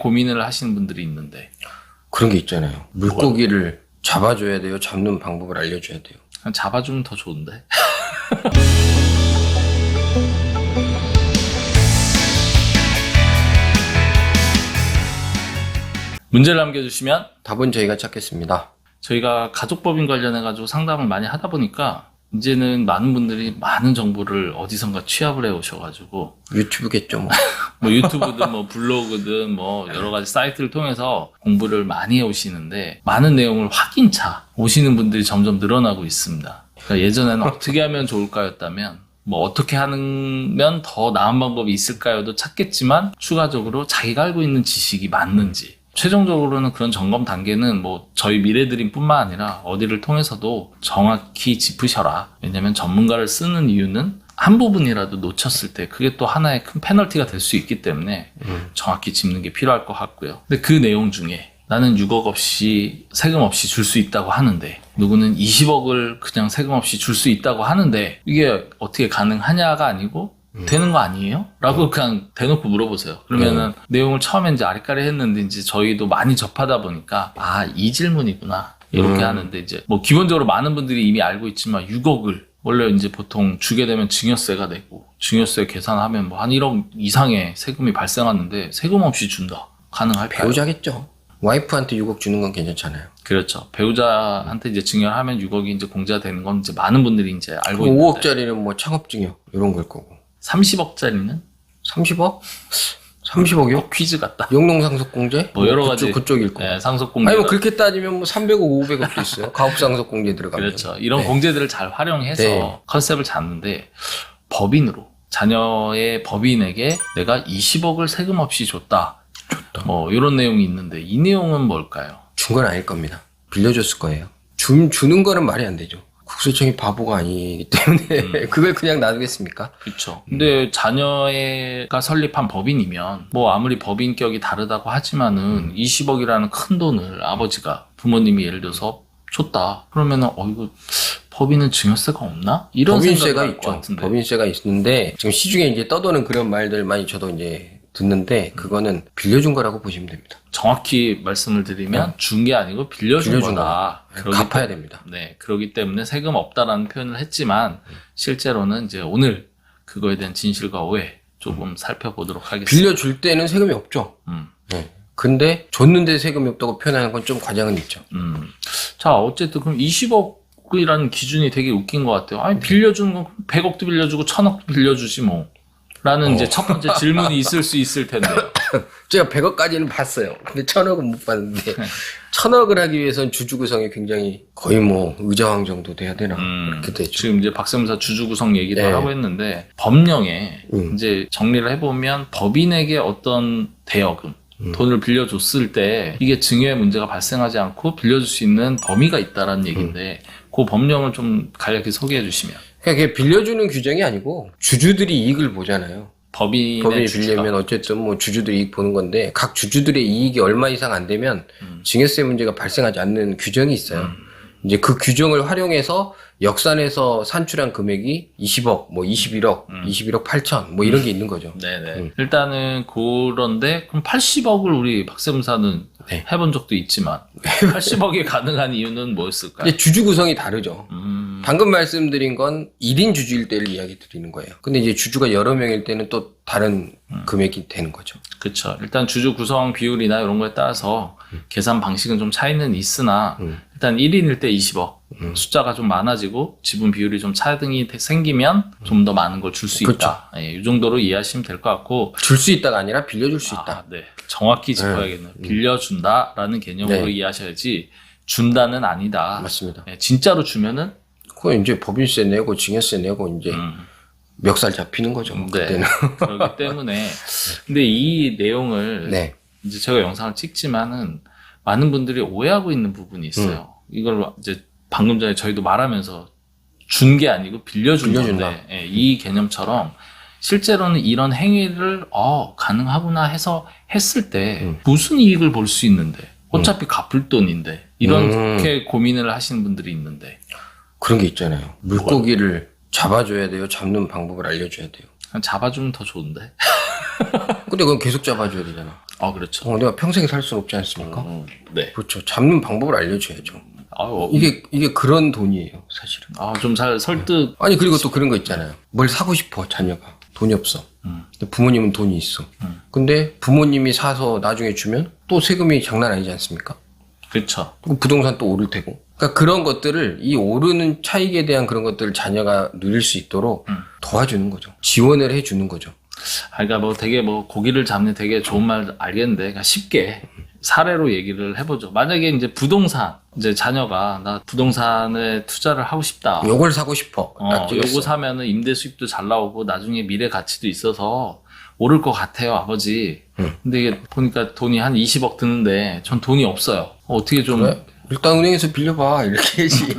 고민을 하시는 분들이 있는데 그런 게 있잖아요. 물고기를 잡아줘야 돼요? 잡는 방법을 알려줘야 돼요? 그냥 잡아주면 더 좋은데. 문제를 남겨주시면 답은 저희가 찾겠습니다. 저희가 가족법인 관련해가지고 상담을 많이 하다 보니까 이제는 많은 분들이 많은 정보를 어디선가 취합을 해오셔가지고 유튜브겠죠 뭐. 뭐 유튜브든 뭐 블로그든 뭐 여러 가지 사이트를 통해서 공부를 많이 해오시는데 많은 내용을 확인차 오시는 분들이 점점 늘어나고 있습니다. 그러니까 예전에는 어떻게 하면 좋을까였다면 뭐 어떻게 하면 더 나은 방법이 있을까요도 찾겠지만 추가적으로 자기가 알고 있는 지식이 맞는지 최종적으로는 그런 점검 단계는 뭐 저희 미래드림 뿐만 아니라 어디를 통해서도 정확히 짚으셔라. 왜냐면 전문가를 쓰는 이유는 한 부분이라도 놓쳤을 때 그게 또 하나의 큰 페널티가 될 수 있기 때문에 정확히 짚는 게 필요할 것 같고요. 근데 그 내용 중에 나는 6억 없이 세금 없이 줄 수 있다고 하는데 누구는 20억을 그냥 세금 없이 줄 수 있다고 하는데 이게 어떻게 가능하냐가 아니고 되는 거 아니에요? 라고 그냥 대놓고 물어보세요. 그러면은 내용을 처음에 이제 아리까리 했는데 이제 저희도 많이 접하다 보니까 아, 이 질문이구나. 이렇게 하는데 이제 뭐 기본적으로 많은 분들이 이미 알고 있지만 6억을 원래 이제 보통 주게 되면 증여세가 내고 증여세 계산하면 뭐 한 1억 이상의 세금이 발생하는데 세금 없이 준다. 가능할까요? 배우자겠죠. 와이프한테 6억 주는 건 괜찮잖아요. 그렇죠. 배우자한테 이제 증여를 하면 6억이 이제 공제가 되는 건 이제 많은 분들이 이제 알고 있는데 5억짜리는 뭐 창업증여 이런 걸 거고. 30억짜리는 30억? 30억이요? 퀴즈 같다. 영농상속공제? 뭐 여러 가지 그쪽일 거고. 네, 상속공제. 아니 뭐 그렇게 따지면 뭐 300억, 500억도 있어요. 가업상속공제 들어가면. 그렇죠. 이런 네. 공제들을 잘 활용해서 네. 컨셉을 잡는데 법인으로 자녀의 법인에게 내가 20억을 세금 없이 줬다. 뭐 이런 내용이 있는데 이 내용은 뭘까요? 준 건 아닐 겁니다. 빌려줬을 거예요. 주는 거는 말이 안 되죠. 국세청이 바보가 아니기 때문에 그걸 그냥 놔두겠습니까? 그렇죠. 근데 자녀가 설립한 법인이면 뭐 아무리 법인격이 다르다고 하지만은 20억이라는 큰 돈을 아버지가 부모님이 예를 들어서 줬다. 그러면은 이거 법인은 증여세가 없나? 이런 법인세가 생각이 날 것 있죠. 같은데. 법인세가 있는데 지금 시중에 이제 떠도는 그런 말들 많이 저도 이제 듣는데 그거는 빌려준 거라고 보시면 됩니다. 정확히 말씀을 드리면 준 게 아니고 빌려준 거다. 갚아야 됩니다. 네, 그렇기 때문에 세금 없다라는 표현을 했지만 실제로는 이제 오늘 그거에 대한 진실과 오해 조금 살펴보도록 하겠습니다. 빌려줄 때는 세금이 없죠. 네. 근데 줬는데 세금이 없다고 표현하는 건 좀 과장은 있죠. 자, 어쨌든 그럼 20억이라는 기준이 되게 웃긴 것 같아요. 아니, 빌려주는 건 100억도 빌려주고 1000억도 빌려주지 뭐. 라는 이제 첫 번째 질문이 있을 수 있을 텐데. 제가 100억까지는 봤어요. 근데 1000억은 못 봤는데 1000억을 하기 위해서는 주주 구성이 굉장히 거의 뭐 의자왕 정도 돼야 되나 그렇게 되죠. 지금 이제 박세무사 주주 구성 얘기도 네. 하고 했는데 법령에 이제 정리를 해보면 법인에게 어떤 대여금 돈을 빌려줬을 때 이게 증여의 문제가 발생하지 않고 빌려줄 수 있는 범위가 있다라는 얘기인데 그 법령을 좀 간략히 소개해 주시면. 그러니까 그게 빌려주는 규정이 아니고 주주들이 이익을 보잖아요. 법인이 빌리면 어쨌든 뭐 주주들이 이익 보는 건데 각 주주들의 이익이 얼마 이상 안 되면 증여세 문제가 발생하지 않는 규정이 있어요. 이제 그 규정을 활용해서 역산해서 산출한 금액이 20억, 뭐 21억, 21억 8천 뭐 이런 게 있는 거죠. 네네. 일단은 그런데 그럼 80억을 우리 박세무사는 네. 해본 적도 있지만 80억이 가능한 이유는 뭐였을까요? 근데 주주 구성이 다르죠. 방금 말씀드린 건 1인 주주일 때를 이야기 드리는 거예요. 근데 이제 주주가 여러 명일 때는 또 다른 금액이 되는 거죠. 그렇죠. 일단 주주 구성 비율이나 이런 거에 따라서 계산 방식은 좀 차이는 있으나 일단 1인일 때 20억 숫자가 좀 많아지고 지분 비율이 좀 차등이 생기면 좀 더 많은 걸 줄 수 있다. 예, 이 정도로 이해하시면 될 것 같고 줄 수 있다가 아니라 빌려줄 수 있다. 네. 정확히 짚어야겠네요. 빌려준다라는 개념으로 네. 이해하셔야지 준다는 아니다. 맞습니다. 예, 진짜로 주면은 그건 이제 법인세 내고 증여세 내고 이제 멱살 잡히는 거죠. 네. 그때는. 그렇기 때문에 근데 이 내용을 네. 이제 제가 영상을 찍지만은 많은 분들이 오해하고 있는 부분이 있어요. 이걸 이제 방금 전에 저희도 말하면서 준 게 아니고 빌려준 건데 예, 이 개념처럼 실제로는 이런 행위를 가능하구나 해서 했을 때 무슨 이익을 볼 수 있는데 어차피 갚을 돈인데 이렇게 고민을 하시는 분들이 있는데 그런 게 있잖아요. 물고기를 잡아줘야 돼요? 잡는 방법을 알려줘야 돼요? 그냥 잡아주면 더 좋은데. 근데 그건 계속 잡아줘야 되잖아. 그렇죠. 내가 평생 살 수는 없지 않습니까? 네. 그렇죠. 잡는 방법을 알려줘야죠. 이게 그런 돈이에요, 사실은. 좀 잘 설득. 아니, 그리고 또 그런 거 있잖아요. 뭘 사고 싶어, 자녀가. 돈이 없어. 근데 부모님은 돈이 있어. 근데 부모님이 사서 나중에 주면 또 세금이 장난 아니지 않습니까? 그렇죠. 그리고 부동산 또 오를 테고. 그러니까 그런 것들을, 이 오르는 차익에 대한 그런 것들을 자녀가 누릴 수 있도록 도와주는 거죠. 지원을 해주는 거죠. 그러니까 되게 고기를 잡는 되게 좋은 말 알겠는데, 그러니까 쉽게 사례로 얘기를 해보죠. 만약에 이제 부동산, 이제 자녀가 나 부동산에 투자를 하고 싶다. 요걸 사고 싶어. 요거 사면은 임대 수입도 잘 나오고 나중에 미래 가치도 있어서 오를 것 같아요, 아버지. 근데 이게 보니까 돈이 한 20억 드는데 전 돈이 없어요. 어떻게 좀. 그래? 일단 은행에서 빌려봐. 이렇게 해야지.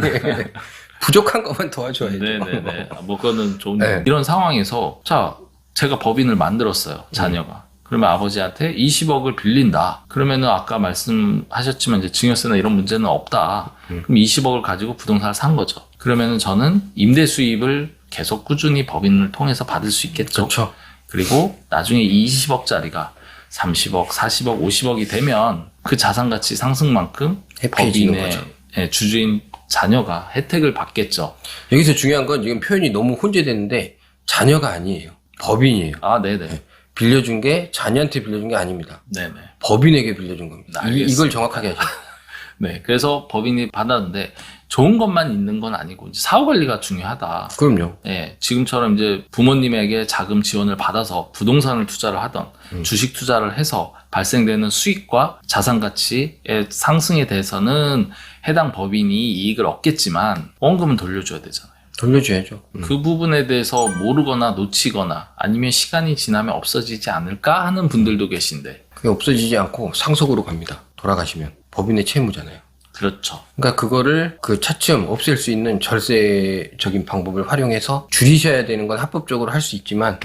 부족한 것만 도와줘야죠. 네네네. 그거는 좀. 네. 이런 상황에서, 자, 제가 법인을 만들었어요, 자녀가. 그러면 아버지한테 20억을 빌린다. 그러면은 아까 말씀하셨지만 이제 증여세나 이런 문제는 없다. 그럼 20억을 가지고 부동산을 산 거죠. 그러면은 저는 임대 수입을 계속 꾸준히 법인을 통해서 받을 수 있겠죠. 그렇죠. 그리고 나중에 20억짜리가 30억, 40억, 50억이 되면 그 자산 가치 상승만큼 법인의 주주인 자녀가 혜택을 받겠죠. 여기서 중요한 건 지금 표현이 너무 혼재됐는데 자녀가 아니에요. 법인이에요. 네네. 빌려준 게 자녀한테 빌려준 게 아닙니다. 네네. 법인에게 빌려준 겁니다. 이걸 정확하게 하죠. 네. 그래서 법인이 받았는데 좋은 것만 있는 건 아니고 이제 사후 관리가 중요하다. 그럼요. 네. 지금처럼 이제 부모님에게 자금 지원을 받아서 부동산을 투자를 하던 주식 투자를 해서 발생되는 수익과 자산 가치의 상승에 대해서는 해당 법인이 이익을 얻겠지만 원금은 돌려줘야 되잖아요. 돌려줘야죠. 그 부분에 대해서 모르거나 놓치거나 아니면 시간이 지나면 없어지지 않을까 하는 분들도 계신데 그게 없어지지 않고 상속으로 갑니다. 돌아가시면. 법인의 채무잖아요. 그렇죠. 그러니까 그거를 그 차츰 없앨 수 있는 절세적인 방법을 활용해서 줄이셔야 되는 건 합법적으로 할 수 있지만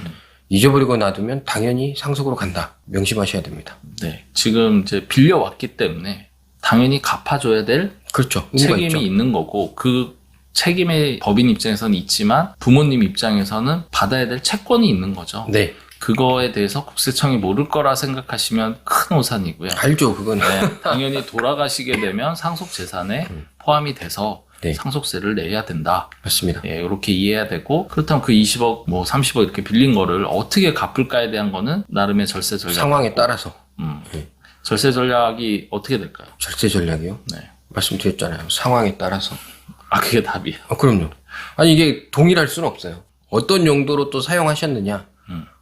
잊어버리고 놔두면 당연히 상속으로 간다. 명심하셔야 됩니다. 네. 지금 이제 빌려왔기 때문에 당연히 갚아줘야 될 그렇죠. 책임이 있죠. 있는 거고 그 책임의 법인 입장에서는 있지만 부모님 입장에서는 받아야 될 채권이 있는 거죠. 네. 그거에 대해서 국세청이 모를 거라 생각하시면 큰 오산이고요. 알죠, 그거는. 네, 당연히 돌아가시게 되면 상속 재산에 포함이 돼서 네. 상속세를 내야 된다. 맞습니다. 예, 이렇게 이해해야 되고 그렇다면 그 20억, 30억 이렇게 빌린 거를 어떻게 갚을까에 대한 거는 나름의 절세 전략. 상황에 따라서. 네. 절세 전략이 어떻게 될까요? 절세 전략이요? 네. 말씀드렸잖아요. 상황에 따라서. 그게 답이에요. 그럼요. 아니, 이게 동일할 수는 없어요. 어떤 용도로 또 사용하셨느냐,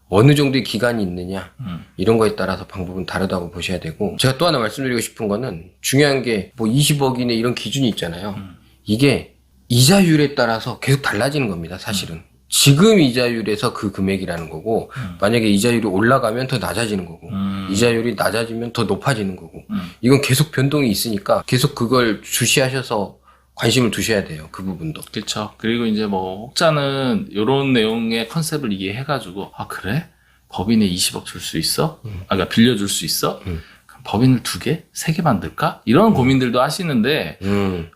어느 정도의 기간이 있느냐, 이런 거에 따라서 방법은 다르다고 보셔야 되고, 제가 또 하나 말씀드리고 싶은 거는 중요한 게 20억이네 이런 기준이 있잖아요. 이게 이자율에 따라서 계속 달라지는 겁니다, 사실은. 지금 이자율에서 그 금액이라는 거고, 만약에 이자율이 올라가면 더 낮아지는 거고, 이자율이 낮아지면 더 높아지는 거고, 이건 계속 변동이 있으니까 계속 그걸 주시하셔서 관심을 두셔야 돼요. 그 부분도. 그렇죠. 그리고 이제 혹자는 이런 내용의 컨셉을 이해해가지고 그래? 법인에 20억 줄 수 있어? 그러니까 빌려줄 수 있어? 그럼 법인을 2개? 3개 만들까? 이런 고민들도 하시는데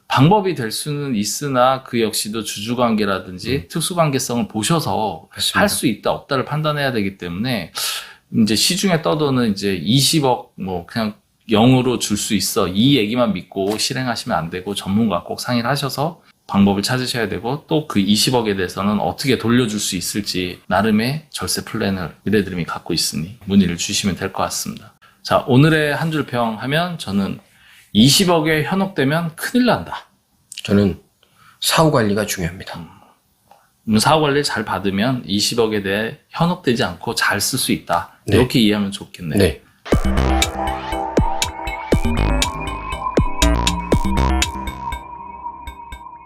방법이 될 수는 있으나 그 역시도 주주관계라든지 특수관계성을 보셔서 할 수 있다 없다를 판단해야 되기 때문에 이제 시중에 떠도는 이제 20억 그냥 0으로 줄 수 있어. 이 얘기만 믿고 실행하시면 안 되고 전문가 꼭 상의를 하셔서 방법을 찾으셔야 되고 또 그 20억에 대해서는 어떻게 돌려줄 수 있을지 나름의 절세 플랜을 미래드림이 갖고 있으니 문의를 주시면 될 것 같습니다. 자, 오늘의 한 줄 평 하면 저는 20억에 현혹되면 큰일 난다. 저는 사후 관리가 중요합니다. 사후 관리를 잘 받으면 20억에 대해 현혹되지 않고 잘 쓸 수 있다. 네. 이렇게 이해하면 좋겠네요. 네.